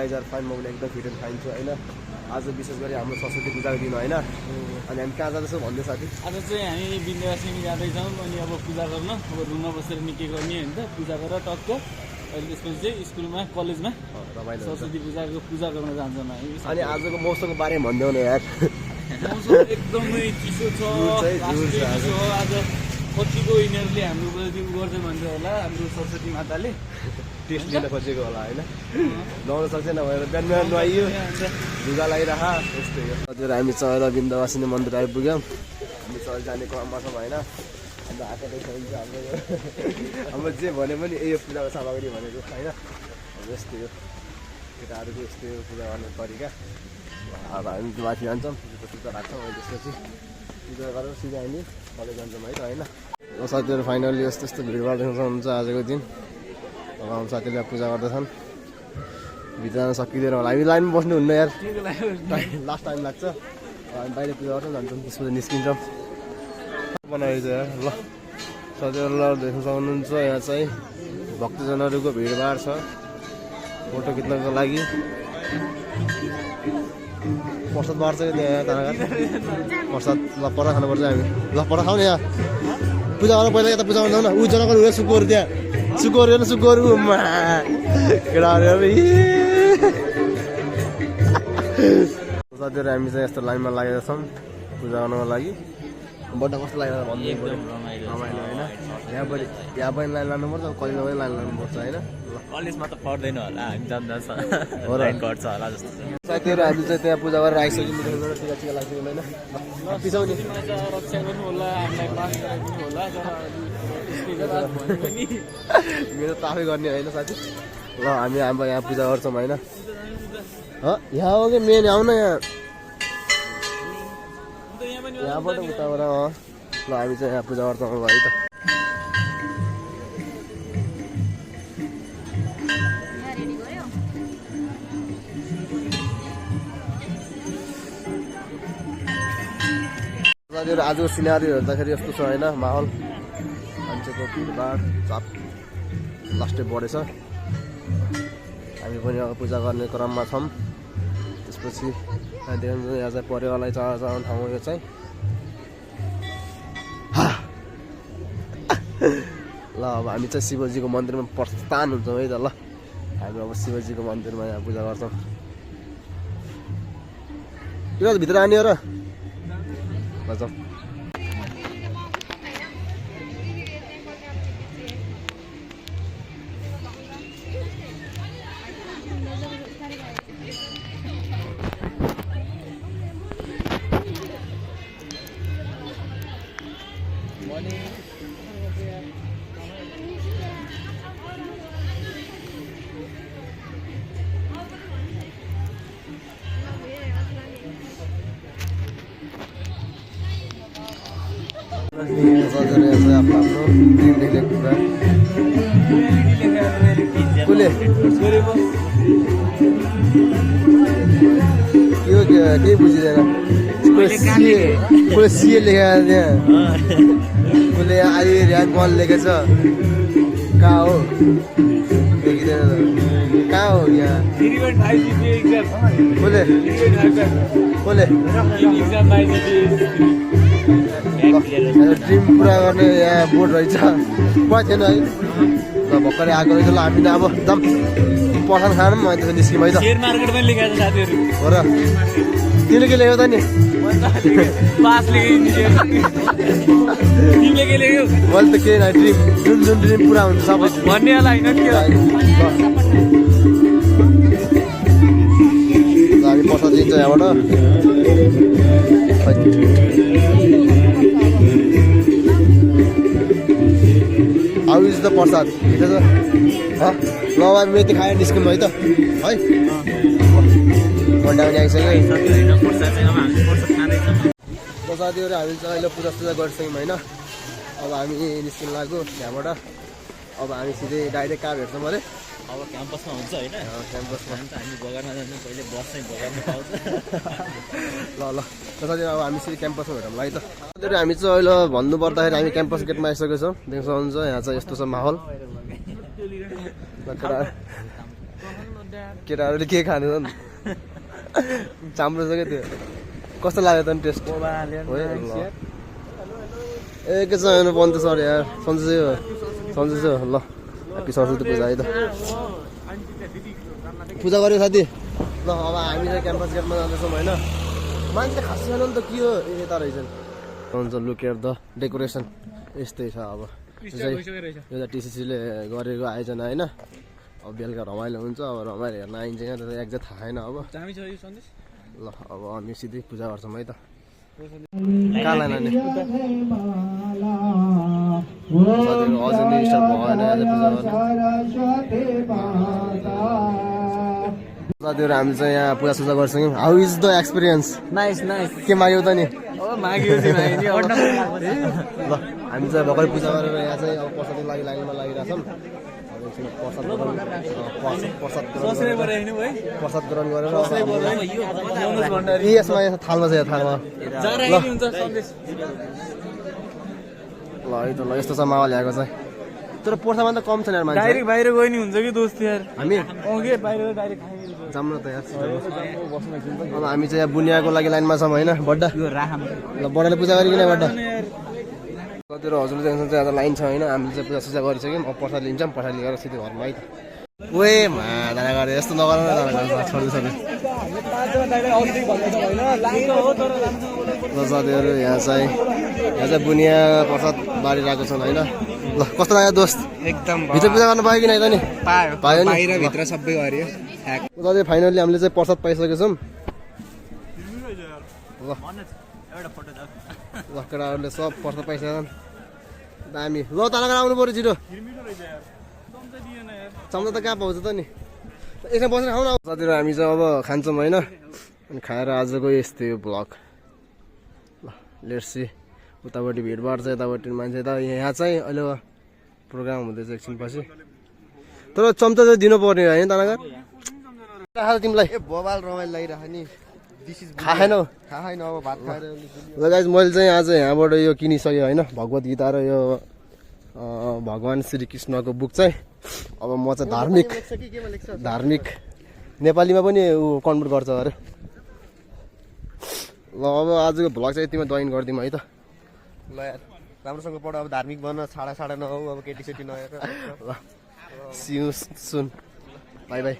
Guys are fine, म पनि एकदम फिट एन्ड फाइन छु होइन। आज विशेष गरी हाम्रो सरस्वती पूजाको दिन होइन, अनि हामी कहाँ जाँदैछौँ भन्दै साथी? आज चाहिँ हामी विन्ध्यवासिनी जाँदैछौँ अनि अब पूजा गर्न, अब रुममा बसेर निकै गर्ने होइन त, पूजा गरेर टक्क अहिले त्यसपछि चाहिँ स्कुलमा कलेजमा रमाइलो सरस्वती पूजाको पूजा गर्न जान्छौँ हामी। अनि आजको मौसमको बारेमा भनिदेऊ न यार। मौसम एकदमै चिसो छ, चिसो हो। आज कतिको यिनीहरूले हाम्रो प्रति उ गर्छ भन्छ होला, हाम्रो सरस्वती माताले टेस्ट लिन खोजेको होला होइन, नुहाउन सक्दैन भनेर बिहान बिहान नुहाइयो, लुगा लगाइरह यस्तै हो। हजुर हामी चाहिँ अहिले विन्ध्यवासिनी मन्दिर आइपुग्यौँ, हामी चाहिँ जाने क्रममा छौँ होइन। अन्त आएको देखाइन्छ हाम्रो जे भने पनि यो पूजाको सामग्री भनेको होइन, यस्तै हो केटाहरूको, यस्तै हो पूजा गर्ने तरिका। अब हामी माथि जान्छौँ, पूजा राख्छौँ अनि त्यसपछि पूजा गरेर सिधै हामी कलेज जान्छौँ है त होइन। साथीहरू फाइनली यस्तो यस्तो भिडभाड देख्न सक्नुहुन्छ आजको दिन। अब हाम्रो साथीहरूले पूजा गर्दैछन्, भित्र जान सकिँदैन होला, हामी लाइनमा बस्नुहुन्न यार, लास्ट टाइम लाग्छ। हामी बाहिर पूजा गर्छौँ जान्छौँ, त्यसपछि निस्किन्छौँ बनाइन्छ यार। ल साथीहरू ल देख्न सक्नुहुन्छ यहाँ चाहिँ भक्तजनहरूको भिडभाड छ फोटो खिच्नको लागि। प्रसाद बाँड्छ कि त्यहाँ ताराघाट प्रसाद, ल परा खानुपर्छ हामी, ल परा खाऊ न यहाँ पूजा गर्नु पहिला, यता पूजा गर्नु न। ऊ जनाको उयो सुकुहरू त्यहाँ सुकुहरू हेर्नु, सुकुहरू केटाहरू। साथीहरू हामी चाहिँ यस्तो लाइनमा लागेका छौँ पूजा गर्नको लागि। बड्डा कस्तो लागेर भन्नु रमाइलो होइन। यहाँ पनि लाइन लानुपर्छ, कलेजमा पनि लाइन लानुपर्छ होइन। कलेजमा त पर्दैन होला, हामी जान्छ गर्छ होला जस्तो छ। साथीहरू हामी चाहिँ त्यहाँ पूजा गरेर आइसक्यौँ, टिका टिका लाग्छ होइन, पिसाउ नि रक्षा गर्नु होला, हामीलाई पास गराइदिनु होला। मेरो त आफै गर्ने होइन साथी। ल हामी हाम्रो यहाँ पूजा गर्छौँ होइन। यहाँ हो कि मेन, आउन यहाँ यहाँबाट उताबाट। ल हामी चाहिँ यहाँ पूजा गर्छौँ अब है त। साथीहरू आजको सिनारी हेर्दाखेरि यस्तो छ होइन, माहौल मान्छेको भिडभाड चाप लास्टै बढेछ। हामी पनि अब पूजा गर्ने क्रममा छौँ। त्यसपछि यहाँ चाहिँ परिवारलाई चढाउने ठाउँ यो चाहिँ। ल अब हामी चाहिँ शिवजीको मन्दिरमा प्रस्थान हुन्छौँ है त। ल हामी अब शिवजीको मन्दिरमा यहाँ पूजा गर्छौँ। किन भित्र आने हो र जाउँ। केही बुझिँदैन, कसले सिए लेखेको त्यहाँ, कसले आयो ऱ्याङ्क 1 लेखेछ, कहाँ हो देखिँदैन त, कहाँ हो यहाँ कसले ड्रिम पुरा गर्ने यहाँ बोर्ड रहेछ पढ थिएन है। ल भर्खरै आएको रहेछ। ल हामी त अब जाम पठान खानु पनि त्यसो निस्क्यौँ है त। शेयर मार्केट पनि लेखेको छ साथीहरू हो र, तिमीले के लेख्यौ त नि? तिमीले के लेख्यौ? मैले त केही होइन, ड्रिम जुन जुन ड्रिम पुरा हुन्छ सबै भन्ने होला होइन के हामी प्रसाद दिन्छ यहाँबाट। How is the Prasad? ठिकै छ। ल अब मेथी खाएर निस्क्यौँ है त है। घन्टा पनि आइसक्यो। साथीहरू हामी चाहिँ अहिले पूजा गरिसक्यौँ होइन। अब हामी निस्किनु लाग्यो त्यहाँबाट। अब हामी सिधै डाइरेक्ट कहाँ भेट्छौँ अरे? अब क्याम्पसमा हुन्छ होइन, क्याम्पसमा हामी बगानमा जान्छौँ, पहिले बस चाहिँ बगानमा पाउँछ। ल ल साथीहरू अब हामी सिधै क्याम्पसमा भेटौँ है त। साथीहरू हामी चाहिँ अहिले भन्नुपर्दाखेरि हामी क्याम्पस गेटमा आइसकेको छौँ। देख्न सक्नुहुन्छ यहाँ चाहिँ यस्तो छ माहौल। केटाहरूले के खानु त नि चाम्रो छ क्या त्यो कस्तो लाग्यो त नि टेस्ट ए के छ बन्द सर यार सन्चै हो ल ह्याप्पी सरस्वती पूजा है त पूजा गर्यो साथी ल अब हामी चाहिँ क्याम्पस गेटमा जाँदैछौँ होइन मान्छे खास छैन नि त के हो यता रहेछन् हुन्छ लुक एट द डेकोरेसन यस्तै छ अब यो त टिसिसीले गरेको आयोजना होइन अब बेलुका रमाइलो हुन्छ अब रमाइलो हेर्न आइन्छ यहाँ त एक्ज्याक्ट थाहा छैन अब ल अब हामी सिधै पूजा गर्छौँ है त कहाँ लाने अझै नै स्टार्ट भएन पूजा गर्ने साथीहरू हामी चाहिँ यहाँ पूजा सुजा गर्छौँ how is the experience nice के माग्यौ त नि माग्यो ल हामी चाहिँ भर्खरै पूजा गरेर यहाँ चाहिँ अब प्रसादको लागि लाइनमा लागिरहेछौँ प्रसाद ग्रहण गरेर यसमा थालमा छ थालमा ल है त ल यस्तो छ मावा ल्याएको चाहिँ तर पोर्सामा त कम छ यार मान्छे डाइरेक्ट बाहिर गयो नि हुन्छ कि दोस्त यार हामी के बाहिर डाइरेक्ट जाम्रो त यार अब हामी चाहिँ यहाँ बुनियाको लागि लाइनमा छौँ होइन बड्डा ल बड्डाले पूजा गरिकन बड्डा कतिवटा हजुरले देख्छ चाहिँ आज लाइन छ होइन हामीले चाहिँ पूजा सुजा गरिसक्यौँ अब प्रसाद लिन्छौँ प्रसाद लिएर सिधै घरमा है त ओए दाना गरे यस्तो नगर छोड्नु ल साथीहरू यहाँ चाहिँ बुनिया प्रसाद बाँडिरहेको छन् होइन ल कस्तो लाग्यो दोस्त एकदम भित्र पूजा गर्न पायो कि नै त नि पायो नि बाहिर भित्र सबै गर्यो साथै फाइनल्ली हामीले चाहिँ प्रसाद पाइसकेको छौँ ल केटाहरूले सब प्रसाद पाइसकेछन् दामी ल तालगर आउनु पऱ्यो छिटो चम्चा त कहाँ पाउँछ त नि यसमा बसेर खाउँ न साथीहरू हामी चाहिँ अब खान्छौँ होइन अनि खाएर आजको यस्तै यो भ्लग ल लेट्स सी उतापट्टि भिडभाड छ यतापट्टि मान्छे त यहाँ चाहिँ अहिले प्रोग्राम हुँदैछ एकछिनपछि तर चम्चा चाहिँ दिनु पर्ने होइन तानागर तिमीलाई बबाल रमाइलो लागिरहेको नि खाएनौ अब भात खाएर ल गाइस मैले चाहिँ आज यहाँबाट यो किनिसकेँ होइन भगवत गीता र यो भगवान् श्री कृष्णको बुक चाहिँ अब म चाहिँ धार्मिक नेपालीमा पनि ऊ कन्भर्ट गर्छ अरे ल अब आजको भ्लग चाहिँ यतिमा जोइन गरिदिउँ है त ल यार राम्रोसँग पढ अब धार्मिक बन्न छाडा नहौ अब केटीसेटी नहेर ल see you soon bye by